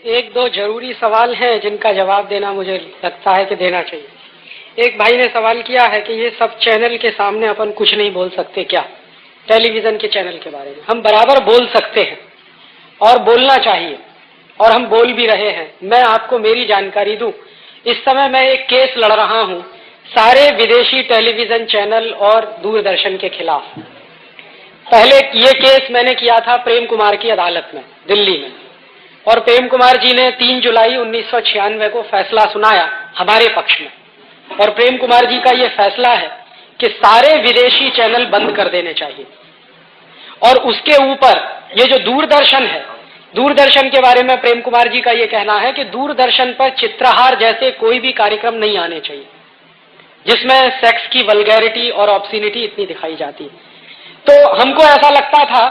एक दो जरूरी सवाल हैं जिनका जवाब देना मुझे लगता है कि देना चाहिए। एक भाई ने सवाल किया है कि ये सब चैनल के सामने अपन कुछ नहीं बोल सकते क्या, टेलीविजन के चैनल के बारे में। हम बराबर बोल सकते हैं और बोलना चाहिए, और हम बोल भी रहे हैं। मैं आपको मेरी जानकारी दूं, इस समय मैं एक केस लड़ रहा हूं सारे विदेशी टेलीविजन चैनल और दूरदर्शन के खिलाफ। पहले ये केस मैंने किया था प्रेम कुमार की अदालत में दिल्ली में, और प्रेम कुमार जी ने 3 जुलाई 1996 को फैसला सुनाया हमारे पक्ष में। और प्रेम कुमार जी का ये फैसला है कि सारे विदेशी चैनल बंद कर देने चाहिए। और उसके ऊपर ये जो दूरदर्शन है, दूरदर्शन के बारे में प्रेम कुमार जी का ये कहना है कि दूरदर्शन पर चित्रहार जैसे कोई भी कार्यक्रम नहीं आने चाहिए जिसमें सेक्स की वल्गैरिटी और ऑब्सिनिटी इतनी दिखाई जाती है। तो हमको ऐसा लगता था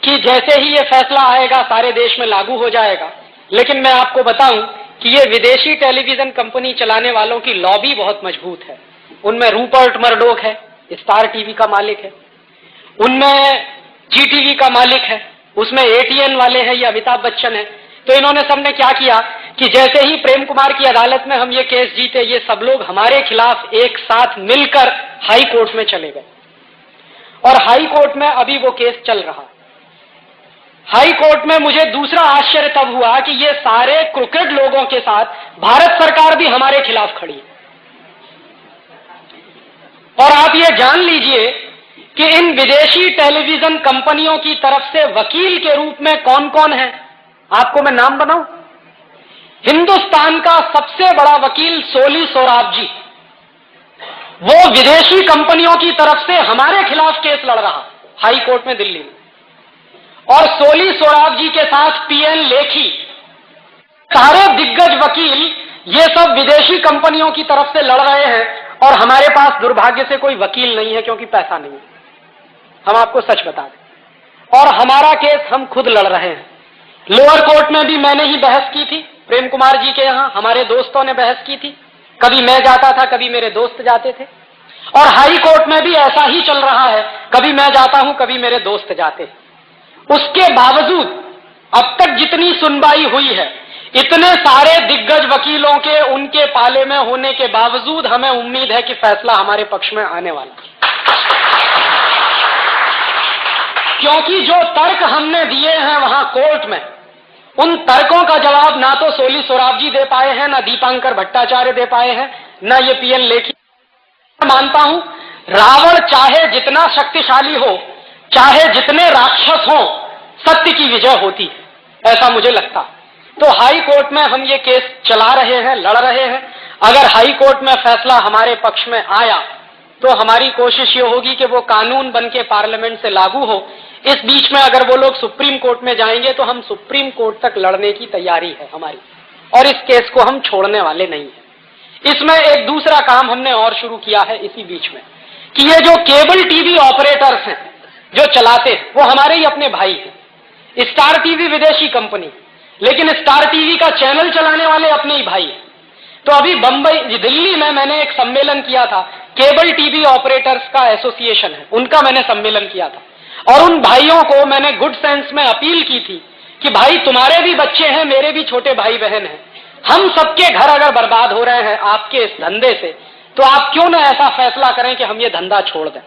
कि जैसे ही ये फैसला आएगा सारे देश में लागू हो जाएगा। लेकिन मैं आपको बताऊं कि ये विदेशी टेलीविजन कंपनी चलाने वालों की लॉबी बहुत मजबूत है। उनमें रूपर्ट मर्डोक है, स्टार टीवी का मालिक है, उनमें जी टीवी का मालिक है, उसमें एटीएन वाले हैं, ये अमिताभ बच्चन है। तो इन्होंने सबने क्या किया कि जैसे ही प्रेम कुमार की अदालत में हम ये केस जीते, ये सब लोग हमारे खिलाफ एक साथ मिलकर हाई कोर्ट में चले गए, और हाई कोर्ट में अभी वो केस चल रहा। हाई कोर्ट में मुझे दूसरा आश्चर्य तब हुआ कि ये सारे क्रिकेट लोगों के साथ भारत सरकार भी हमारे खिलाफ खड़ी है। और आप ये जान लीजिए कि इन विदेशी टेलीविजन कंपनियों की तरफ से वकील के रूप में कौन कौन है, आपको मैं नाम बनाऊं। हिंदुस्तान का सबसे बड़ा वकील सोली सोराब जी, वो विदेशी कंपनियों की तरफ से हमारे खिलाफ केस लड़ रहा हाई कोर्ट में दिल्ली में। और सोली सोराब जी के साथ पीएन लेखी, सारे दिग्गज वकील ये सब विदेशी कंपनियों की तरफ से लड़ रहे हैं। और हमारे पास दुर्भाग्य से कोई वकील नहीं है क्योंकि पैसा नहीं है, हम आपको सच बता दें। और हमारा केस हम खुद लड़ रहे हैं। लोअर कोर्ट में भी मैंने ही बहस की थी, प्रेम कुमार जी के यहां हमारे दोस्तों ने बहस की थी। कभी मैं जाता था, कभी मेरे दोस्त जाते थे। और हाई कोर्ट में भी ऐसा ही चल रहा है, कभी मैं जाता हूं, कभी मेरे दोस्त जाते हैं। उसके बावजूद अब तक जितनी सुनवाई हुई है, इतने सारे दिग्गज वकीलों के उनके पाले में होने के बावजूद हमें उम्मीद है कि फैसला हमारे पक्ष में आने वाला है। क्योंकि जो तर्क हमने दिए हैं वहां कोर्ट में, उन तर्कों का जवाब ना तो सोली सोराब जी दे पाए हैं, ना दीपांकर भट्टाचार्य दे पाए हैं, ना ये पीएन लेखी। मानता हूं रावण चाहे जितना शक्तिशाली हो, चाहे जितने राक्षस हो, सत्य की विजय होती है, ऐसा मुझे लगता। तो हाई कोर्ट में हम ये केस चला रहे हैं, लड़ रहे हैं। अगर हाई कोर्ट में फैसला हमारे पक्ष में आया तो हमारी कोशिश ये होगी कि वो कानून बन के पार्लियामेंट से लागू हो। इस बीच में अगर वो लोग सुप्रीम कोर्ट में जाएंगे तो हम सुप्रीम कोर्ट तक लड़ने की तैयारी है हमारी, और इस केस को हम छोड़ने वाले नहीं है। इसमें एक दूसरा काम हमने और शुरू किया है इसी बीच में, कि ये जो केबल टीवी ऑपरेटर्स हैं जो चलाते हैं, वो हमारे ही अपने भाई हैं। स्टार टीवी विदेशी कंपनी, लेकिन स्टार टीवी का चैनल चलाने वाले अपने ही भाई हैं। तो अभी बंबई दिल्ली में मैंने एक सम्मेलन किया था, केबल टीवी ऑपरेटर्स का एसोसिएशन है, उनका मैंने सम्मेलन किया था। और उन भाइयों को मैंने गुड सेंस में अपील की थी कि भाई तुम्हारे भी बच्चे हैं, मेरे भी छोटे भाई बहन हैं, हम सबके घर अगर बर्बाद हो रहे हैं आपके इस धंधे से, तो आप क्यों ना ऐसा फैसला करें कि हम ये धंधा छोड़ दें।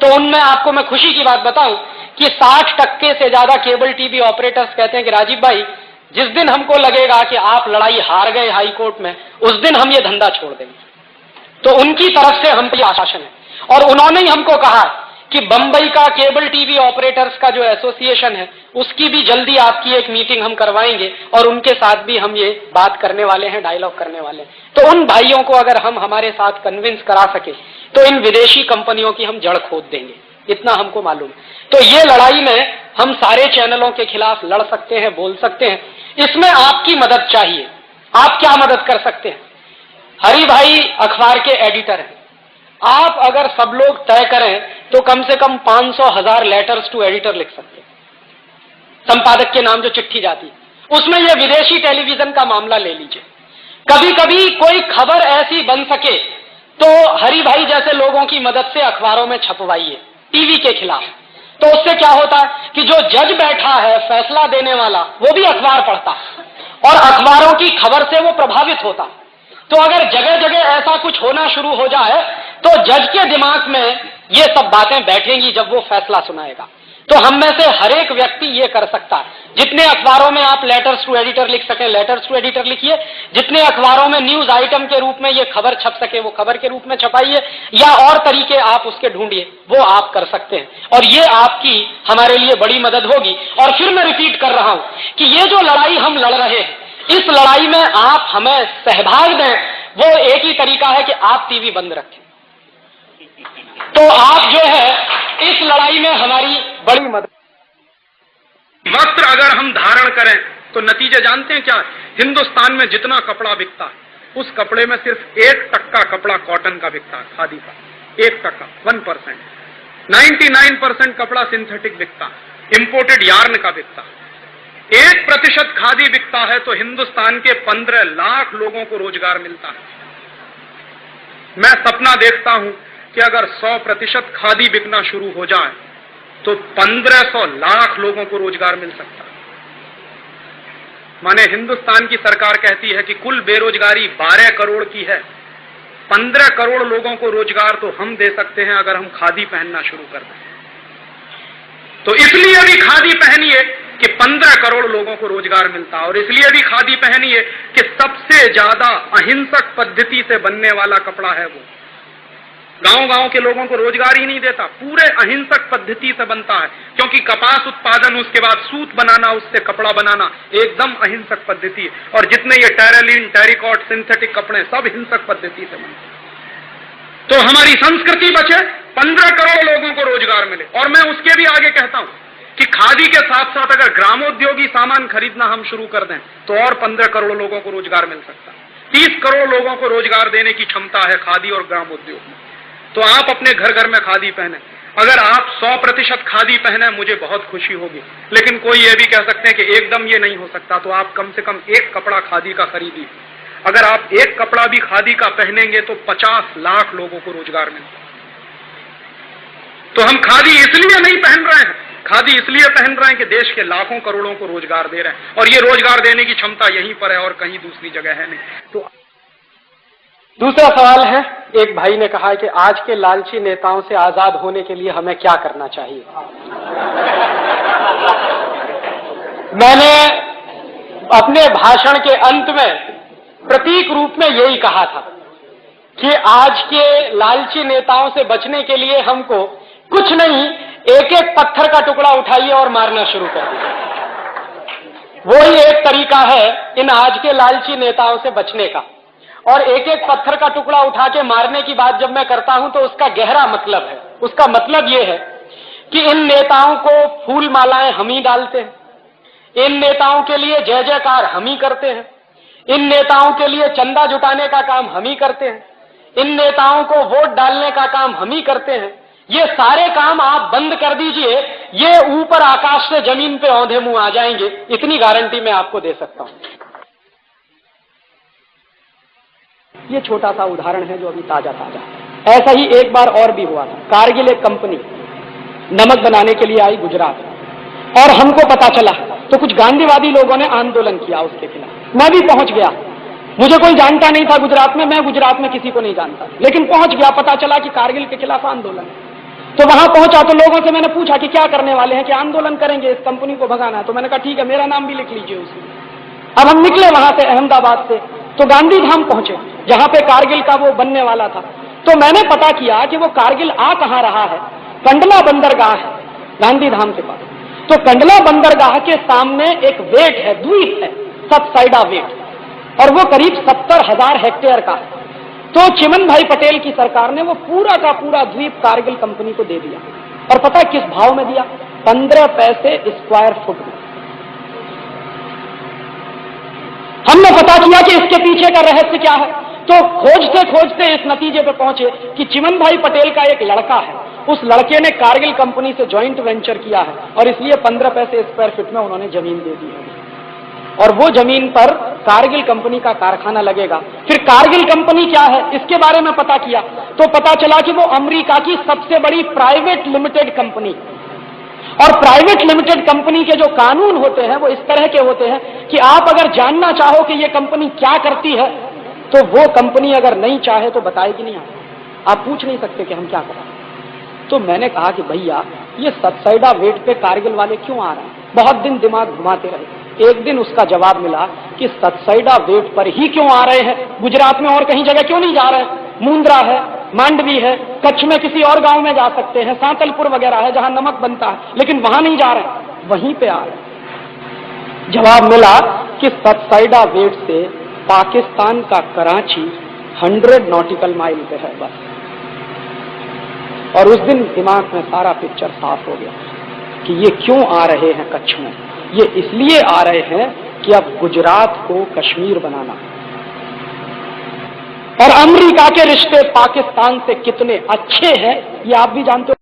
तो उनमें आपको मैं खुशी की बात बताऊं कि 60% से ज्यादा केबल टीवी ऑपरेटर्स कहते हैं कि राजीव भाई, जिस दिन हमको लगेगा कि आप लड़ाई हार गए हाई कोर्ट में, उस दिन हम ये धंधा छोड़ देंगे। तो उनकी तरफ से हम पे आश्वासन है। और उन्होंने ही हमको कहा कि बंबई का केबल टीवी ऑपरेटर्स का जो एसोसिएशन है, उसकी भी जल्दी आपकी एक मीटिंग हम करवाएंगे, और उनके साथ भी हम ये बात करने वाले हैं, डायलॉग करने वाले हैं। तो उन भाइयों को अगर हम हमारे साथ कन्विंस करा सके तो इन विदेशी कंपनियों की हम जड़ खोद देंगे, इतना हमको मालूम। तो ये लड़ाई में हम सारे चैनलों के खिलाफ लड़ सकते हैं, बोल सकते हैं। इसमें आपकी मदद चाहिए। आप क्या मदद कर सकते हैं? हरि भाई अखबार के एडिटर हैं, आप अगर सब लोग तय करें तो कम से कम 500,000 लेटर्स टू एडिटर लिख सकते हैं। संपादक के नाम जो चिट्ठी जाती है, उसमें यह विदेशी टेलीविजन का मामला ले लीजिए। कभी कभी कोई खबर ऐसी बन सके तो हरि भाई जैसे लोगों की मदद से अखबारों में छपवाइए टीवी के खिलाफ। तो उससे क्या होता है कि जो जज बैठा है फैसला देने वाला, वो भी अखबार पढ़ता है, और अखबारों की खबर से वो प्रभावित होता है। तो अगर जगह जगह ऐसा कुछ होना शुरू हो जाए तो जज के दिमाग में ये सब बातें बैठेंगी जब वो फैसला सुनाएगा। तो हम में से हर एक व्यक्ति ये कर सकता है। जितने अखबारों में आप लेटर्स टू एडिटर लिख सकें, लेटर्स टू एडिटर लिखिए। जितने अखबारों में न्यूज आइटम के रूप में ये खबर छप सके, वो खबर के रूप में छपाइए, या और तरीके आप उसके ढूंढिए, वो आप कर सकते हैं। और ये आपकी हमारे लिए बड़ी मदद होगी। और फिर मैं रिपीट कर रहा हूं कि ये जो लड़ाई हम लड़ रहे हैं, इस लड़ाई में आप हमें सहभाग दें। वो एक ही तरीका है कि आप टीवी बंद रखें। तो आप जो है इस लड़ाई में हमारी बड़ी मदद। वस्त्र अगर हम धारण करें तो नतीजे जानते हैं क्या? हिंदुस्तान में जितना कपड़ा बिकता है उस कपड़े में सिर्फ 1% कपड़ा कॉटन का बिकता है, खादी का। 1%, 1%। 99% कपड़ा सिंथेटिक बिकता है, इंपोर्टेड यार्न का बिकता है। 1% खादी बिकता है तो हिंदुस्तान के 15 लाख लोगों को रोजगार मिलता है। मैं सपना देखता हूं कि अगर 100% खादी बिकना शुरू हो जाए तो 1500 लाख लोगों को रोजगार मिल सकता है। माने हिंदुस्तान की सरकार कहती है कि कुल बेरोजगारी 12 करोड़ की है, 15 करोड़ लोगों को रोजगार तो हम दे सकते हैं अगर हम खादी पहनना शुरू कर दें। तो इसलिए भी खादी पहनिए कि 15 करोड़ लोगों को रोजगार मिलता है, और इसलिए भी खादी पहनिए कि सबसे ज्यादा अहिंसक पद्धति से बनने वाला कपड़ा है वो। गांव-गांव के लोगों को रोजगार ही नहीं देता, पूरे अहिंसक पद्धति से बनता है। क्योंकि कपास उत्पादन, उसके बाद सूत बनाना, उससे कपड़ा बनाना एकदम अहिंसक पद्धति है। और जितने ये टेरेलिन, टेरिकॉट, सिंथेटिक कपड़े सब हिंसक पद्धति से बनते हैं। तो हमारी संस्कृति बचे, 15 करोड़ लोगों को रोजगार मिले। और मैं उसके भी आगे कहता हूं कि खादी के साथ साथ अगर ग्रामोद्योगी सामान खरीदना हम शुरू कर दें तो और 15 करोड़ लोगों को रोजगार मिल सकता है। 30 करोड़ लोगों को रोजगार देने की क्षमता है खादी और ग्रामोद्योग में। तो आप अपने घर घर में खादी पहने। अगर आप 100% खादी पहने मुझे बहुत खुशी होगी। लेकिन कोई ये भी कह सकते हैं कि एकदम ये नहीं हो सकता, तो आप कम से कम एक कपड़ा खादी का खरीदिए। अगर आप एक कपड़ा भी खादी का पहनेंगे तो 50 लाख लोगों को रोजगार मिलता है। तो हम खादी इसलिए नहीं पहन रहे हैं, खादी इसलिए पहन रहे हैं कि देश के लाखों करोड़ों को रोजगार दे रहे हैं। और ये रोजगार देने की क्षमता यहीं पर है और कहीं दूसरी जगह है नहीं। तो दूसरा सवाल है, एक भाई ने कहा है कि आज के लालची नेताओं से आजाद होने के लिए हमें क्या करना चाहिए। मैंने अपने भाषण के अंत में प्रतीक रूप में यही कहा था कि आज के लालची नेताओं से बचने के लिए हमको कुछ नहीं, एक एक पत्थर का टुकड़ा उठाइए और मारना शुरू कर दीजिए। वही एक तरीका है इन आज के लालची नेताओं से बचने का। और एक एक पत्थर का टुकड़ा उठा के मारने की बात जब मैं करता हूं तो उसका गहरा मतलब है। उसका मतलब यह है कि इन नेताओं को फूल मालाएं हम ही डालते हैं, इन नेताओं के लिए जय जयकार हम ही करते हैं, इन नेताओं के लिए चंदा जुटाने का काम हम ही करते हैं, इन नेताओं को वोट डालने का काम हम ही करते हैं। ये सारे काम आप बंद कर दीजिए, ये ऊपर आकाश से जमीन पे औंधे मुंह आ जाएंगे, इतनी गारंटी मैं आपको दे सकता हूं। ये छोटा सा उदाहरण है जो अभी ताजा ताजा। ऐसा ही एक बार और भी हुआ था। कारगिल एक कंपनी नमक बनाने के लिए आई गुजरात, और हमको पता चला तो कुछ गांधीवादी लोगों ने आंदोलन किया उसके खिलाफ। मैं भी पहुंच गया, मुझे कोई जानता नहीं था गुजरात में, मैं गुजरात में किसी को नहीं जानता, लेकिन पहुंच गया, पता चला कि कारगिल के खिलाफ आंदोलन। तो वहां पहुंचा तो लोगों से मैंने पूछा कि क्या करने वाले हैं, कि आंदोलन करेंगे, इस कंपनी को भगाना है। तो मैंने कहा ठीक है, मेरा नाम भी लिख लीजिए उसमें। अब हम निकले वहां से, अहमदाबाद से, तो गांधी धाम पहुंचे जहां पे कारगिल का वो बनने वाला था। तो मैंने पता किया कि वो कारगिल आ कहां रहा है, कंडला बंदरगाह है गांधी धाम के पास। तो कंडला बंदरगाह के सामने एक वेट है, द्वीप है, सबसाइडा वेट, और वो करीब 70,000 हेक्टेयर का है। तो चिमन भाई पटेल की सरकार ने वो पूरा का पूरा द्वीप कारगिल कंपनी को दे दिया। और पता है किस भाव में दिया? 15 पैसे स्क्वायर फुट में। हमने पता किया कि इसके पीछे का रहस्य क्या है। तो खोजते खोजते इस नतीजे पर पहुंचे कि चिमन भाई पटेल का एक लड़का है, उस लड़के ने कारगिल कंपनी से जॉइंट वेंचर किया है, और इसलिए 15 पैसे स्क्वायर फीट में उन्होंने जमीन दे दी है। और वो जमीन पर कारगिल कंपनी का कारखाना लगेगा। फिर कारगिल कंपनी क्या है इसके बारे में पता किया तो पता चला कि वो अमेरिका की सबसे बड़ी प्राइवेट लिमिटेड कंपनी। और प्राइवेट लिमिटेड कंपनी के जो कानून होते हैं वो इस तरह के होते हैं कि आप अगर जानना चाहो कि ये कंपनी क्या करती है तो वो कंपनी अगर नहीं चाहे तो बताएगी नहीं। आप पूछ नहीं सकते कि हम क्या करें। तो मैंने कहा कि भैया ये सतसैड़ा वेट पे कारगिल वाले क्यों आ रहे हैं? बहुत दिन दिमाग घुमाते रहे। एक दिन उसका जवाब मिला कि सतसैड़ा वेट पर ही क्यों आ रहे हैं, गुजरात में और कहीं जगह क्यों नहीं जा रहे हैं? मुंद्रा है, मांडवी है, कच्छ में किसी और गांव में जा सकते हैं, सांतलपुर वगैरह है जहां नमक बनता है, लेकिन वहां नहीं जा रहे, वहीं पे आ रहे। जवाब मिला कि सतसैड़ा वेट से पाकिस्तान का कराची 100 नॉटिकल माइल पे है बस। और उस दिन दिमाग में सारा पिक्चर साफ हो गया कि ये क्यों आ रहे हैं कच्छ में। ये इसलिए आ रहे हैं कि अब गुजरात को कश्मीर बनाना है। और अमेरिका के रिश्ते पाकिस्तान से कितने अच्छे हैं ये आप भी जानते हो।